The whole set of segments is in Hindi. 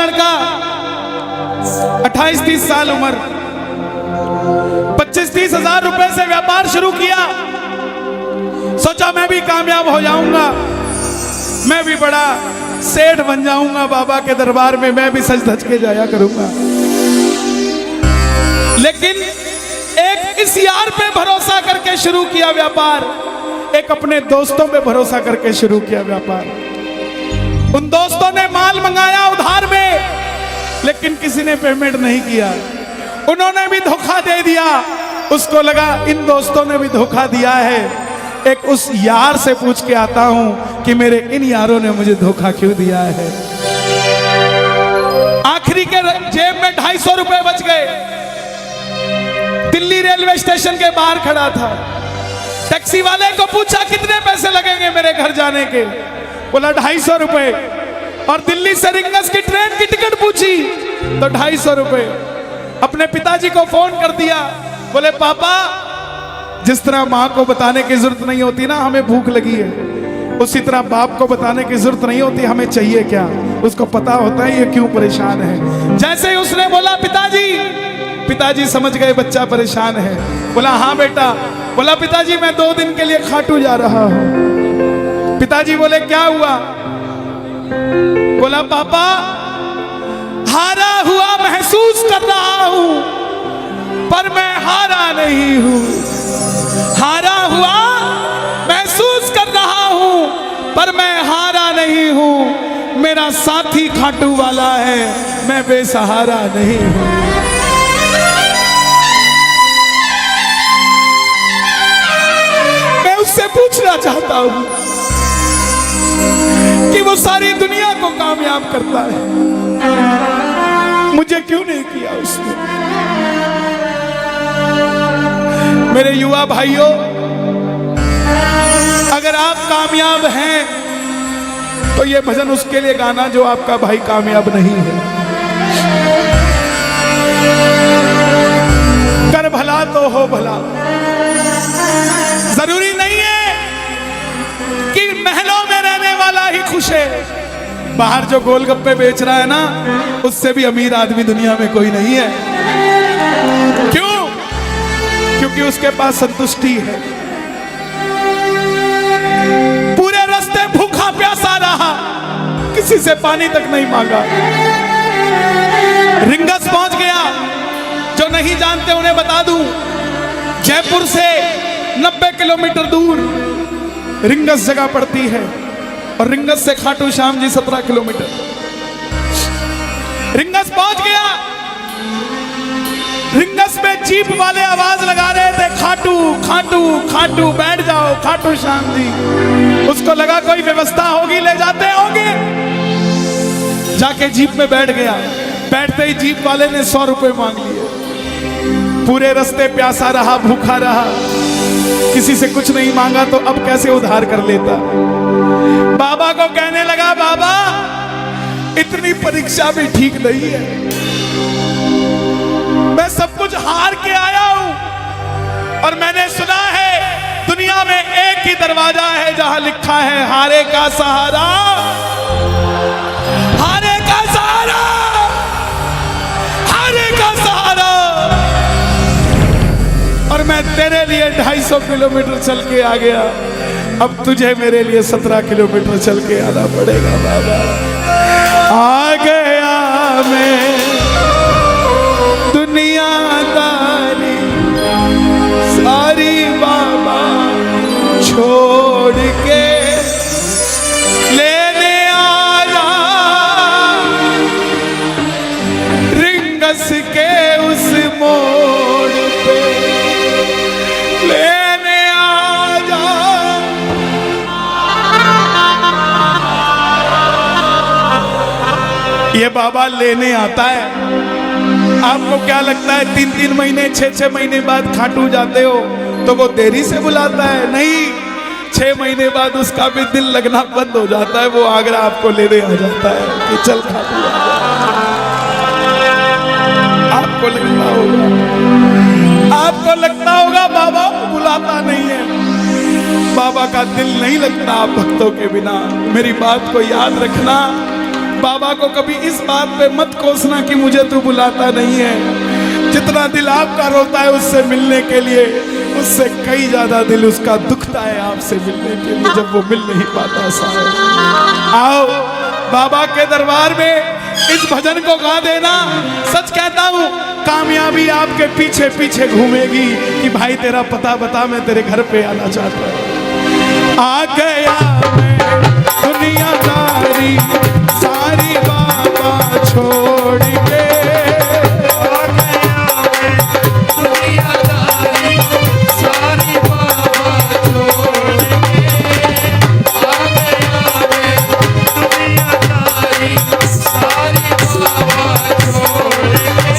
लड़का 28-30 साल उम्र, 25-30 हजार रुपए से व्यापार शुरू किया। सोचा मैं भी कामयाब हो जाऊंगा, मैं भी बड़ा सेठ बन जाऊंगा, बाबा के दरबार में मैं भी सज धज के जाया करूंगा। लेकिन एक इस यार पे भरोसा करके शुरू किया व्यापार, एक अपने दोस्तों पे भरोसा करके शुरू किया व्यापार। उन दोस्तों ने माल मंगाया उधार में, लेकिन किसी ने पेमेंट नहीं किया। उन्होंने भी धोखा दे दिया। उसको लगा इन दोस्तों ने भी धोखा दिया है, एक उस यार से पूछ के आता हूं कि मेरे इन यारों ने मुझे धोखा क्यों दिया है। आखिरी के जेब में 250 रुपए बच गए। दिल्ली रेलवे स्टेशन के बाहर खड़ा था। टैक्सी वाले को पूछा कितने पैसे लगेंगे मेरे घर जाने के, बोला 250 रुपए। और दिल्ली से रिंगस की ट्रेन की टिकट पूछी तो 250 रुपए। अपने पिताजी को फोन कर दिया, बोले पापा जिस तरह माँ को बताने की जरूरत नहीं होती ना हमें भूख लगी है, उसी तरह बाप को बताने की जरूरत नहीं होती हमें चाहिए क्या, उसको पता होता है ये क्यों परेशान है। जैसे ही उसने बोला पिताजी समझ गए बच्चा परेशान है। बोला हाँ बेटा। बोला पिताजी मैं 2 दिन के लिए खाटू जा रहा हूं। पिताजी बोले क्या हुआ? बोला पापा हारा हुआ महसूस कर रहा हूं, पर मैं हारा नहीं हूं। हारा हुआ महसूस कर रहा हूं, पर मैं हारा नहीं हूं। मेरा साथी खाटू वाला है, मैं बेसहारा नहीं हूं। मैं उससे पूछना चाहता हूं कि वो सारी दुनिया को कामयाब करता है, मुझे क्यों नहीं किया उसने? मेरे युवा भाइयों, अगर आप कामयाब हैं तो ये भजन उसके लिए गाना जो आपका भाई कामयाब नहीं है। कर भला तो हो भला। जरूरी नहीं है कि महलों में रहने वाला ही खुश है। बाहर जो गोलगप्पे बेच रहा है ना, उससे भी अमीर आदमी दुनिया में कोई नहीं है। क्यों? क्योंकि उसके पास संतुष्टि है। पूरे रास्ते भूखा प्यासा रहा, किसी से पानी तक नहीं मांगा। रिंगस पहुंच गया। जो नहीं जानते उन्हें बता दूं, जयपुर से 90 किलोमीटर दूर रिंगस जगह पड़ती है, और रिंगस से खाटू श्याम जी 17 किलोमीटर। रिंगस पहुंच गया। रिंगस में जीप वाले आवाज लगा रहे थे, खाटू खाटू खाटू बैठ जाओ खाटू श्याम जी। उसको लगा कोई व्यवस्था होगी, ले जाते होंगे। जाके जीप में बैठ गया। बैठते ही जीप वाले ने 100 रुपए मांग लिए। पूरे रास्ते प्यासा रहा, भूखा रहा, किसी से कुछ नहीं मांगा तो अब कैसे उधार कर लेता। बाबा को कहने लगा बाबा इतनी परीक्षा भी ठीक नहीं है, मैं सब कुछ हार के आया हूं, और मैंने सुना है दुनिया में एक ही दरवाजा है जहां लिखा है हारे का सहारा, हारे का सहारा, हारे का सहारा। और मैं तेरे लिए 250 किलोमीटर चल के आ गया, अब तुझे मेरे लिए 17 किलोमीटर चल के आना पड़ेगा बाबा। आ गया मैं दुनियादारी सारी बाबा छोड़ के, लेने आया रिंगस के उस मोड़ पे, लेने आया। ये बाबा लेने आता है। आपको क्या लगता है 3-3 महीने 6-6 महीने बाद खाटू जाते हो तो वो देरी से बुलाता है? नहीं, 6 महीने बाद उसका भी दिल लगना बंद हो जाता है। वो आगरा आपको लेने आ जाता है कि चल खाटू आ जा। आपको लगता होगा बाबा बुलाता नहीं है। बाबा का दिल नहीं लगता आप भक्तों के बिना। मेरी बात को याद रखना, बाबा को कभी इस बात पे मत कोसना कि मुझे तू बुलाता नहीं है। जितना दिल आपका रोता है उससे मिलने के लिए, उससे कई ज्यादा दिल उसका दुखता है आपसे मिलने के लिए, जब वो मिल नहीं पाता साहब। आओ बाबा के दरबार में इस भजन को गा देना। सच कहता हूँ कामयाबी आपके पीछे पीछे घूमेगी कि भाई तेरा पता बता, मैं तेरे घर पे आना चाहता हूँ। आ गया मैं दुनियादारी सारी बाबा छोड़ के, आ गया मैं दुनियादारी सारी बाबा छोड़ के, आ गया मैं दुनियादारी सारी बाबा छोड़ के।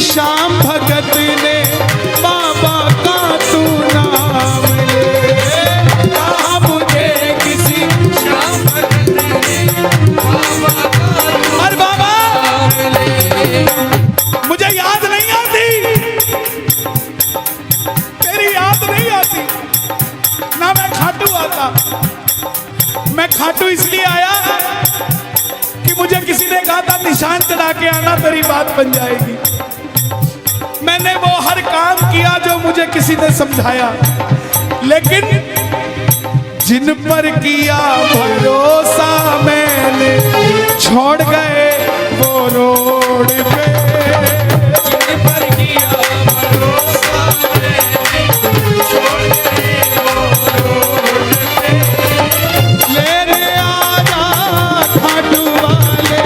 श्याम भगत ने बाबा का तू नाम ले, कहा मुझे किसी श्याम भगत ने बाबा का और बाबा नाम ले। मुझे याद नहीं आती, तेरी याद नहीं आती ना, मैं खाटू आता। मैं खाटू इसलिए आया कि मुझे किसी ने कहा था निशान चढ़ा के आना, तेरी बात बन जाएगी। मैंने वो हर काम किया जो मुझे किसी ने समझाया, लेकिन जिन पर किया भरोसा मैंने छोड़ गए वो रोड पे, जिन पर किया भरोसा मैंने छोड़ गए वो रोड पे। लेने आना खाटू वाले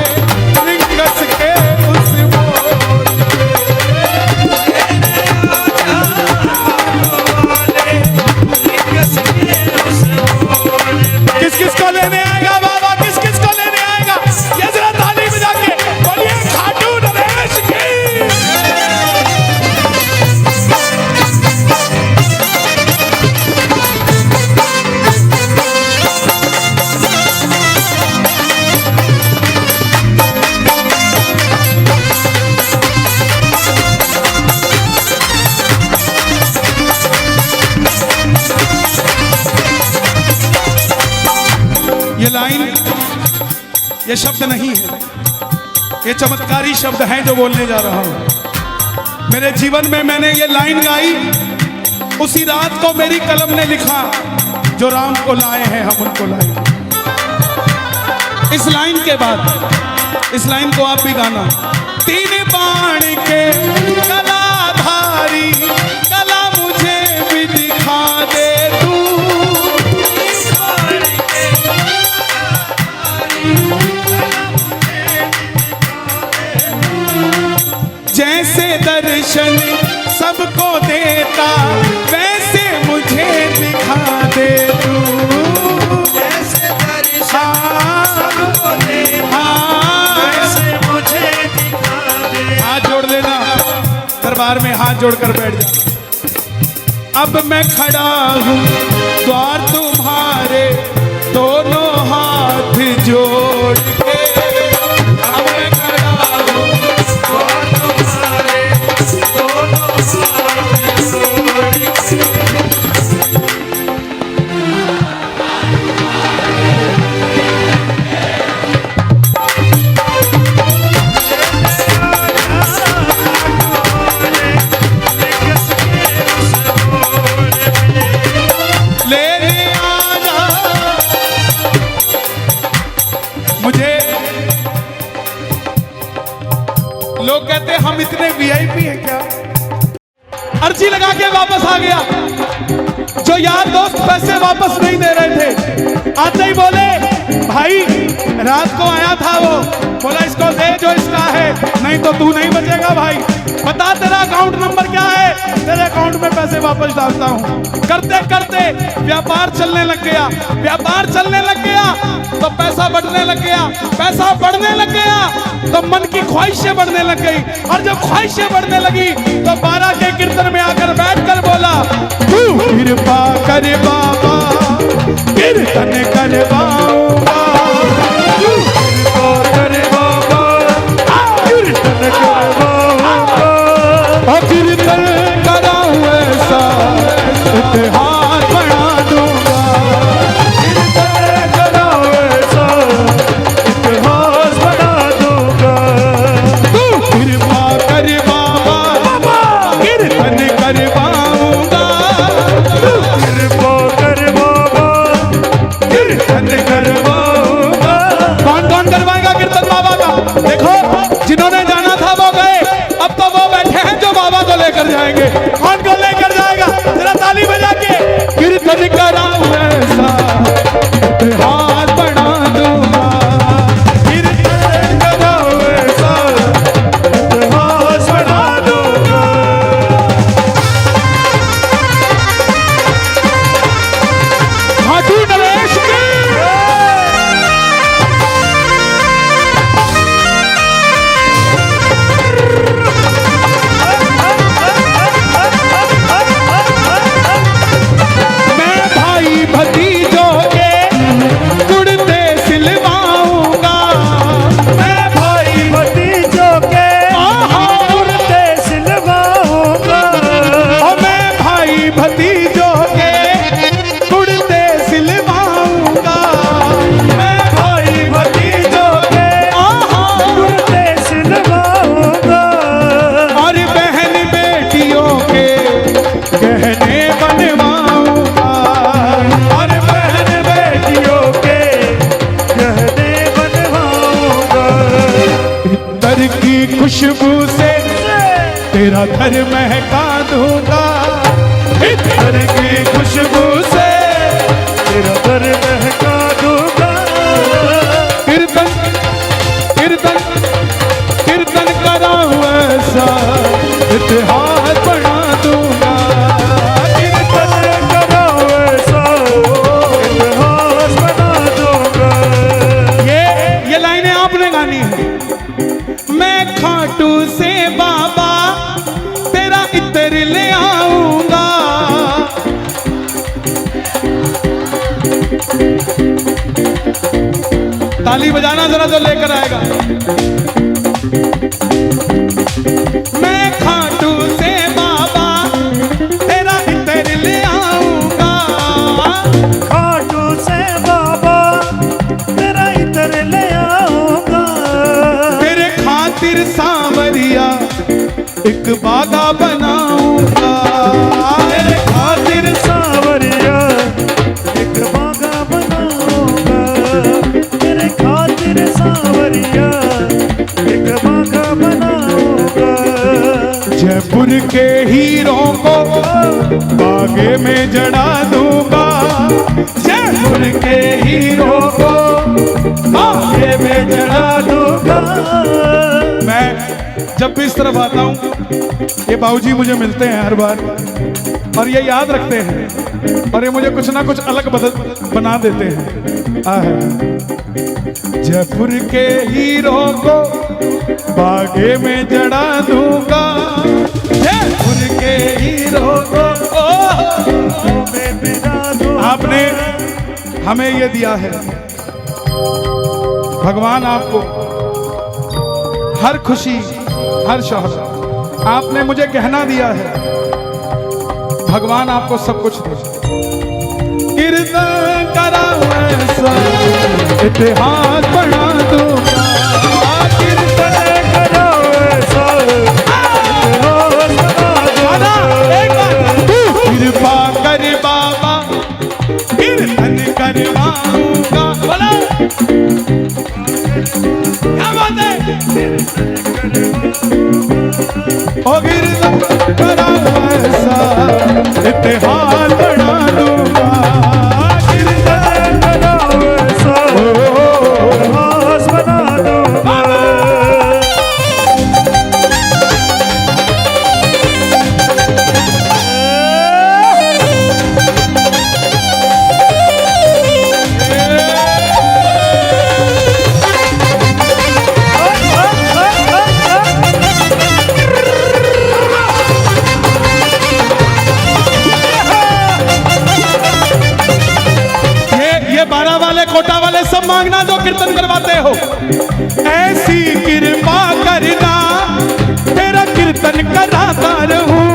रिंगस के उस मोड़ पे, किस किस को लेने आएगा बाबा, किस किस को लेने आएगा, ये जरा ताली बजा के बोलिए खाटू नरेश की। ये लाइन, ये शब्द नहीं है, ये चमत्कारी शब्द हैं जो बोलने जा रहा हूं। मेरे जीवन में मैंने ये लाइन गाई, उसी रात को मेरी कलम ने लिखा, जो राम को लाए हैं हम उनको लाएंगे। इस लाइन के बाद, इस लाइन को आप भी गाना। तीन बाण के कलाधारी कला मुझे भी दिखा दे तू, जैसे दर्शन सबको देता वैसे मुझे दिखा दे तू, जैसे दर्शन सबको देता वैसे मुझे दिखा दे। हाथ जोड़ लेना, दरबार में हाथ जोड़कर बैठ जा। अब मैं खड़ा हूँ द्वार तुम्हारे दोनों हाथ जोड़ के, अब मैं खड़ा हूँ द्वार तुम्हारे दोनों हाथ जोड़ के। लेने आना मुझे। लोग कहते हैं हम इतने वीआईपी हैं क्या, अर्जी लगा के वापस आ गया। जो यार दोस्त पैसे वापस नहीं दे रहे थे, आते ही बोले भाई रात को आया था वो, बोला इसको दे जो इसका है, नहीं तो तू नहीं बचेगा भाई। बता तेरा अकाउंट नंबर क्या है, तेरे अकाउंट में पैसे वापस डालता हूँ। करते करते व्यापार चलने लग गया, व्यापार चलने लग गया तो पैसा बढ़ने लग गया, पैसा बढ़ने लग गया तो मन की ख्वाहिशें बढ़ने लग गई, और जब ख्वाहिशें बढ़ने लगी तो 12 के कीर्तन में आकर बैठकर बोला, तू कृपा कर बाबा कीर्तन करवाऊंगा, कर बाबा कीर्तन करवाऊंगा, कीर्तन कराऊं ऐसा इतिहास बना दूंगा, कीर्तन कराओ ऐसा इतिहास बना दूंगा। तू कृपा कर बाबा कीर्तन करवाऊंगा, कृपा कर बाबा कीर्तन करवाऊंगा। कौन कौन करवाएगा कीर्तन बाबा का? देखो जिन्होंने जाना था वो गए, अब तो वो बैठे हैं जो बाबा को लेकर जाएंगे। कौन को लेकर जाएगा? जरा ताली बजा के कीर्तन कराऊं ऐसा इतिहास बना दूंगा, कीर्तन कराओ ऐसा इतिहास बना दूंगा। खाटू नरेश की मैं भाई भतीजों के कुर्ते सिलवाऊंगा, मैं भाई भतीजों के कुर्ते सिलवाऊंगा, और मैं भाई भतीजों के कुर्ते सिलवाऊंगा, मैं भाई भतीजों के कुर्ते सिलवाऊंगा, और बहन बेटियों के गहने बनवाऊंगा, और बहन बेटियों के गहने बनवाऊंगा। इत्तर की खुशबू से तेरा घर महका दूंगा, इत्तर की खुशबू से तेरा घर महका दूंगा। कीर्तन कीर्तन कीर्तन कराऊं ऐसा इतिहास बना दूंगा, कीर्तन कराओ ऐसा इतिहास बना दूंगा। ये लाइनें आपने गानी है। मैं खाटू से बाबा तेरा इत्र ले आऊंगा, ताली बजाना जरा जो लेकर आएगा। मैं खाटू से बाबा तेरा इत्र ले आऊंगा, खाटू से बाबा तेरा इधर ले आऊंगा। तेरे खातिर सांवरिया एक बागा बनाऊंगा, तेरे खातिर सांवरिया एक बागा बनाऊंगा। तेरे खातिर सांवरिया एक बागा बनाऊंगा। जयपुर के हीरों को बागे में जड़ा दूंगा, जयपुर के हीरों को बागे में जड़ा दूंगा। मैं जब भी इस तरफ आता हूँ ये बाबूजी मुझे मिलते हैं हर बार, और ये याद रखते हैं, और ये मुझे कुछ ना कुछ अलग बना देते हैं। जयपुर के हीरों को बागे में जड़ा दूंगा, जयपुर के हीरों को मैं बिना दो आपने हमें ये दिया है, भगवान आपको हर खुशी हर शौहरत, आपने मुझे गहना दिया है, भगवान आपको सब कुछ दे। कीर्तन कराऊं ऐसा इतिहास बना दूंगा, कीर्तन कराओ ऐसा इतिहास बना दूंगा। कृपा कर बाबा कीर्तन करवाऊंगा। बोला क्या बात है? ओ कीर्तन कराऊं ऐसा इतिहास बना दूंगा, कीर्तन कराओ ऐसा ओ कीर्तन करवाते हो। ऐसी कृपा करना तेरा कीर्तन कराता रहूं,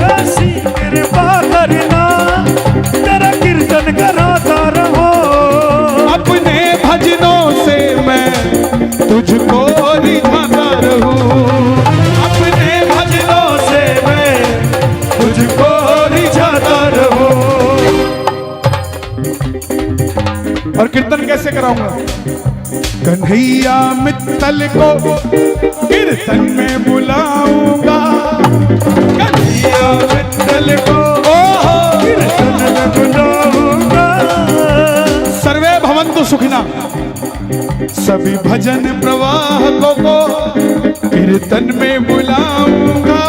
ऐसी कृपा करना तेरा कीर्तन कराता रहो। अपने भजनों से मैं तुझको रिझाता रहूं, अपने भजनों से मैं तुझको रिझाता रहूं। और कीर्तन कैसे कराऊंगा? कन्हैया मित्तल को कीर्तन में बुलाऊंगा, कन्हैया मित्तल को कीर्तन में बुलाऊंगा। सर्वे भवन्तु सुखिना, सभी भजन प्रवाहकों को कीर्तन में बुलाऊंगा,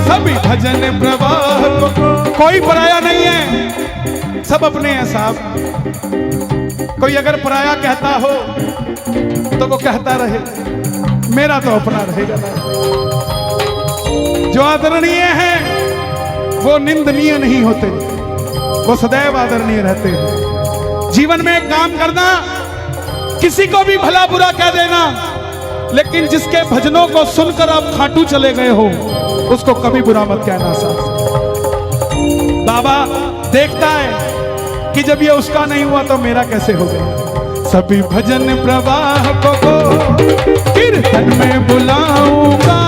सभी भजन प्रवाहकों को। कोई पराया नहीं है, सब अपने हैं साहब। कोई अगर पराया कहता हो तो वो कहता रहे, मेरा तो अपना रहेगा। जो आदरणीय है वो निंदनीय नहीं होते, वो सदैव आदरणीय रहते हैं। जीवन में एक काम करना, किसी को भी भला बुरा कह देना, लेकिन जिसके भजनों को सुनकर आप खाटू चले गए हो उसको कभी बुरा मत कहना साहब। बाबा देखता है कि जब ये उसका नहीं हुआ तो मेरा कैसे हो गया। सभी भजन प्रवाह को कीर्तन में बुलाऊंगा,